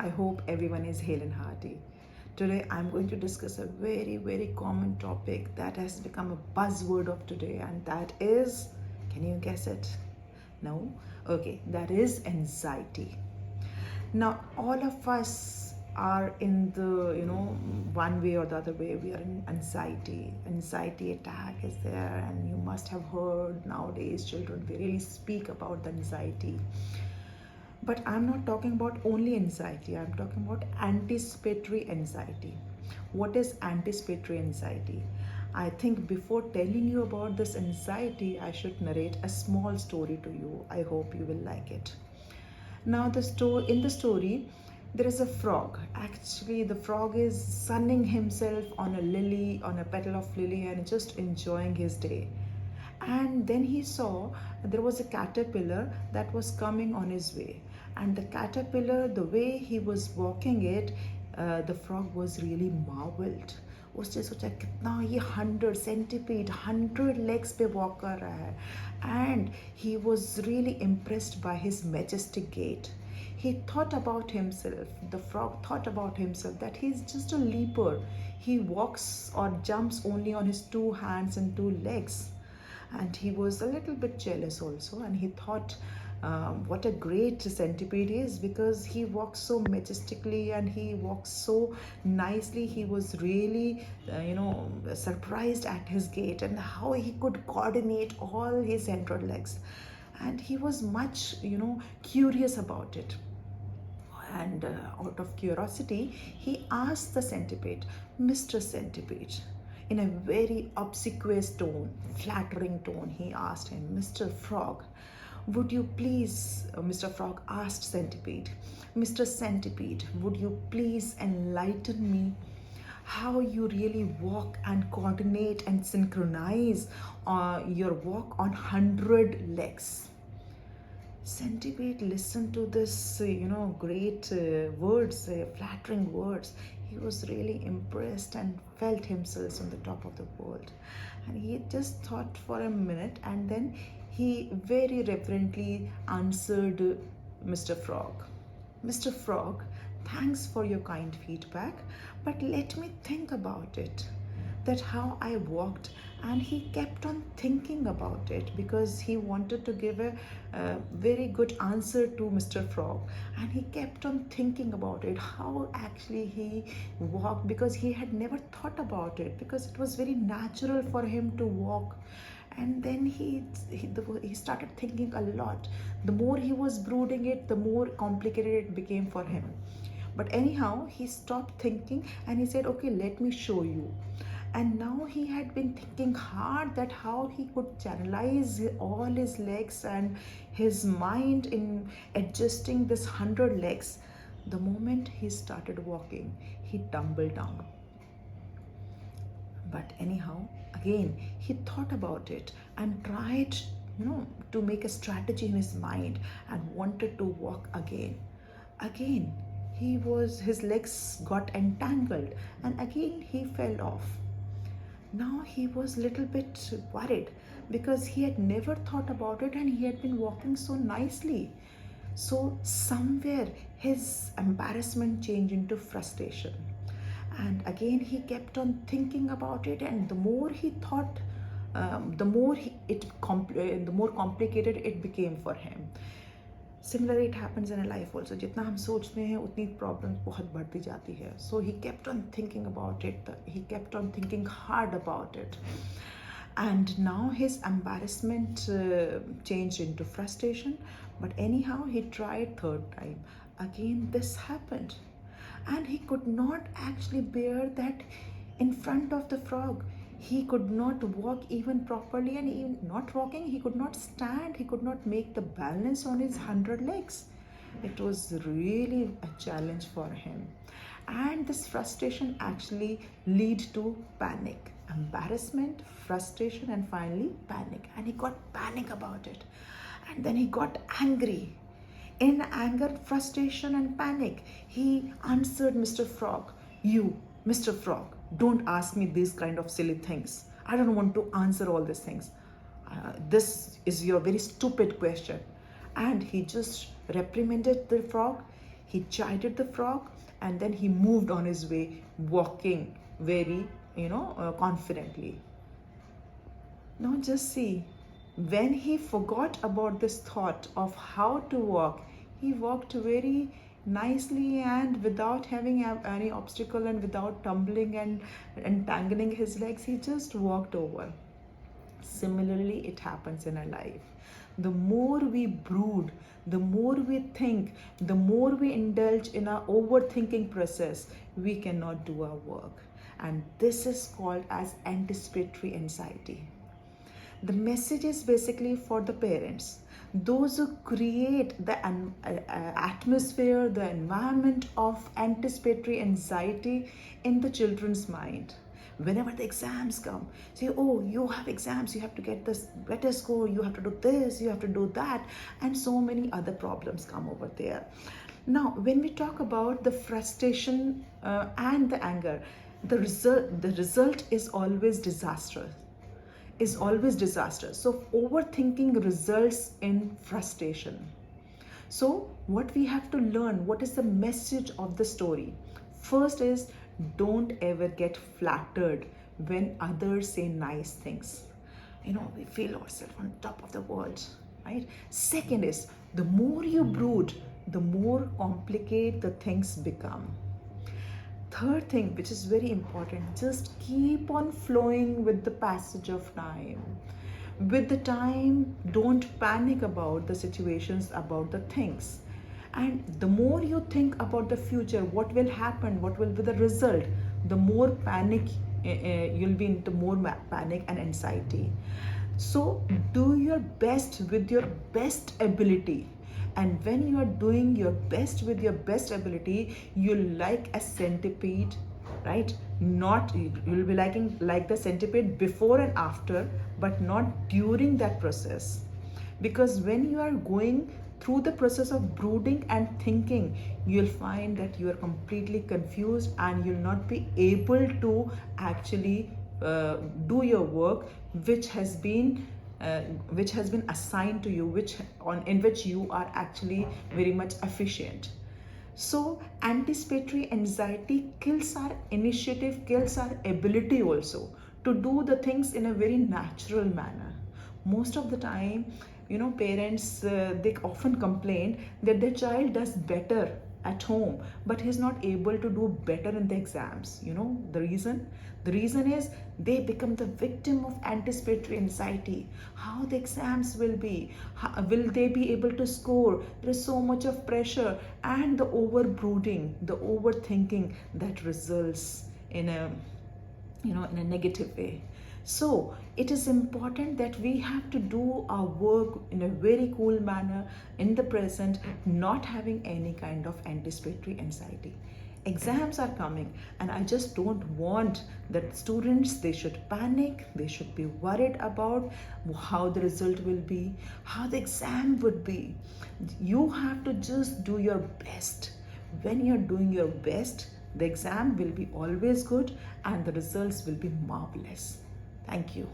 I hope everyone is hale and hearty. Today I'm going to discuss a very common topic that has become a buzzword of today, and that is, can you guess it? No? Okay, that is anxiety. Now, all of us are in the, one way or the other way, we are in anxiety. Anxiety attack is there, and you must have heard nowadays children really speak about the anxiety. But I'm not talking about only anxiety, I'm talking about anticipatory anxiety. What is anticipatory anxiety? I think before telling you about this anxiety, I should narrate a small story to you. I hope you will like it. Now, in the story, there is a frog. Actually, the frog is sunning himself on a lily, on a petal of lily, and just enjoying his day. And then he saw there was a caterpillar that was coming on his way. And the caterpillar, the way he was walking it, the frog was really marveled. उसने सोचा कितना ये 100 centipede 100 legs पे walk कर रहा है, and he was really impressed by his majestic gait. He thought about himself, the frog thought about himself, that he's just a leaper. He walks or jumps only on his 2 hands and 2 legs. And he was a little bit jealous also, and he thought what a great centipede is, because he walks so majestically and he walks so nicely. He was really surprised at his gait and how he could coordinate all his 100 legs, and he was much curious about it. And out of curiosity, he asked the centipede, Mr. Centipede, in a very obsequious tone, flattering tone, he asked him, Mr. Frog, would you please, Mr. Frog asked Centipede, Mr. Centipede, would you please enlighten me how you really walk and coordinate and synchronize your walk on 100 legs? Centipede listened to this, great words, flattering words. He was really impressed and felt himself on the top of the world. And he just thought for a minute, and then he very reverently answered Mr. Frog. Mr. Frog, thanks for your kind feedback, but let me think about it. That how I walked, and he kept on thinking about it because he wanted to give a very good answer to Mr. Frog, and he kept on thinking about it, how actually he walked, because he had never thought about it, because it was very natural for him to walk. And then he started thinking a lot. The more he was brooding it, the more complicated it became for him. But anyhow, he stopped thinking and he said, okay, let me show you. And now he had been thinking hard that how he could channelize all his legs and his mind in adjusting this 100 legs. The moment he started walking, he tumbled down. But anyhow, again, he thought about it and tried, to make a strategy in his mind and wanted to walk again. Again, his legs got entangled, and again he fell off. Now he was a little bit worried because he had never thought about it and he had been walking so nicely. So somewhere his embarrassment changed into frustration. And again he kept on thinking about it, and the more he thought, the more complicated it became for him. Similarly, it happens in a life also. जितना हम सोचते हैं उतनी problem बहुत बढ़ती जाती है. So he kept on thinking about it. He kept on thinking hard about it. And now his embarrassment changed into frustration. But anyhow, he tried third time. Again, this happened. And he could not actually bear that in front of the frog. He could not walk even properly, and even not walking, he could not stand, he could not make the balance on his 100 legs. It was really a challenge for him. And this frustration actually lead to panic. Embarrassment, frustration, and finally panic. And he got panic about it. And then he got angry. In anger, frustration, and panic, he answered Mr. Frog, you, Mr. Frog, don't ask me these kind of silly things. I don't want to answer all these things. This is your very stupid question. And he just reprimanded the frog. He chided the frog, and then he moved on his way, walking very, confidently. Now just see, when he forgot about this thought of how to walk, he walked very nicely and without having any obstacle and without tumbling and entangling his legs, he just walked over. Similarly, it happens in our life. The more we brood, the more we think, the more we indulge in our overthinking process, we cannot do our work. And this is called as anticipatory anxiety. The message is basically for the parents, those who create the atmosphere, the environment of anticipatory anxiety in the children's mind. Whenever the exams come, say, oh, you have exams, you have to get this better score, you have to do this, you have to do that, and so many other problems come over there. Now, when we talk about the frustration and the anger, the result is always disastrous. So overthinking results in frustration. So what we have to learn, what is the message of the story? First is, don't ever get flattered when others say nice things. We feel ourselves on top of the world, right? Second is, the more you brood, the more complicated the things become. Third thing, which is very important, just keep on flowing with the passage of time. With the time, don't panic about the situations, about the things. And the more you think about the future, what will happen, what will be the result, the more panic you'll be into, more panic and anxiety. So do your best with your best ability. And when you are doing your best with your best ability, you'll like a centipede, right? Not, you'll be like the centipede before and after, but not during that process. Because when you are going through the process of brooding and thinking, you'll find that you are completely confused and you'll not be able to actually do your work, which has been assigned to you, in which you are actually very much efficient. So anticipatory anxiety kills our initiative, kills our ability also to do the things in a very natural manner. Most of the time, parents, they often complain that their child does better at home, but he's not able to do better in the exams. The reason? The reason is they become the victim of anticipatory anxiety. How the exams will be, will they be able to score? There is so much of pressure and the over brooding, the overthinking that results in a negative way. So it is important that we have to do our work in a very cool manner in the present, not having any kind of anticipatory anxiety. Exams are coming, and I just don't want that students, they should panic, they should be worried about how the result will be, how the exam would be. You have to just do your best. When you're doing your best, the exam will be always good and the results will be marvelous. Thank you.